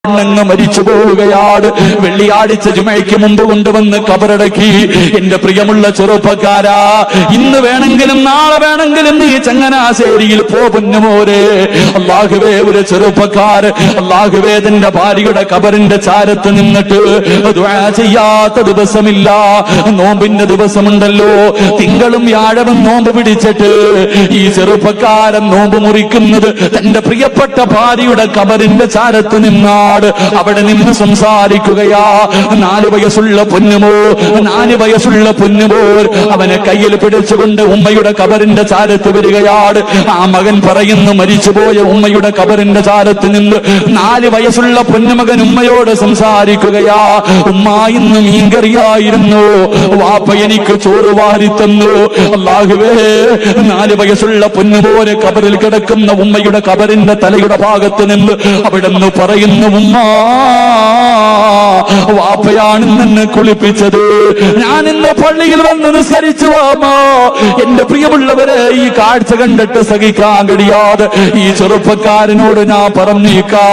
ങ്ങ് മരിച്ചു പോവുകയാണ്. വെള്ളിയാഴ്ച ജുമയ്ക്ക് മുമ്പ് കൊണ്ടുവന്ന് കബറടക്കി. എന്റെ പ്രിയമുള്ള ചെറുപ്പക്കാരാ, ഇന്ന് വേണമെങ്കിലും നാളെ വേണമെങ്കിലും നീ ചങ്ങനാശ്ശേരിയിൽ പോകുന്നുമോരെ. അല്ലാഹുവേ, ഒരു ചെറുപ്പക്കാർ അല്ലാഹുവേ തന്റെ ഭാര്യയുടെ കബറിന്റെ ചാരത്ത് നിന്നിട്ട് ദുആ ചെയ്യാത്ത ദിവസമില്ല. നോമ്പിന്റെ ദിവസമുണ്ടല്ലോ, തിങ്കളും വ്യാഴവും നോമ്പ് പിടിച്ചിട്ട് ഈ ചെറുപ്പക്കാരൻ നോമ്പ് മുറിക്കുന്നത് തന്റെ പ്രിയപ്പെട്ട ഭാര്യയുടെ കബറിന്റെ ചാരത്ത് നിന്നാണ്. അവിടെ നിന്ന് സംസാരിക്കുകയാ. 4 വയസ്സുള്ള പൊന്നുമോൾ അവനെ കയ്യിൽ പിടിച്ചുകൊണ്ട് ഉമ്മയുടെ കബറിന്റെ ചാരത്ത് വരികയാണ്. ആ മകൻ പറയുന്നു, മരിച്ചുപോയ ഉമ്മയുടെ കബറിന്റെ ചാരത്ത് നിന്ന് 4 വയസ്സുള്ള പൊന്നുമകൻ ഉമ്മയോട് സംസാരിക്കുകയാ. ഉമ്മ, ഇന്ന് മീൻകറിയായിരുന്നു, വാപ്പ എനിക്ക് ചോറ് വാരി തന്നു. അല്ലാഹുവേ, 4 വയസ്സുള്ള പൊന്നുപോലെ കബറിൽ കിടക്കുന്ന ഉമ്മയുടെ കബറിന്റെ തലയുടെ ഭാഗത്ത് നിന്ന് അവിടെ നിന്ന് പറയുന്നു, ഉമ്മ, വാപ്പയാണ് എന്നെ കുളിപ്പിച്ചത്, ഞാൻ ഇന്ന് പള്ളിയിൽ വന്ന് നിസ്കരിച്ചു. വാമോ, എന്റെ പ്രിയമുള്ളവരെ, ഈ കാഴ്ച കണ്ടിട്ട് സഹിക്കാൻ കഴിയാതെ ഈ ചെറുപ്പക്കാരനോട് ഞാൻ പറഞ്ഞേക്കാം.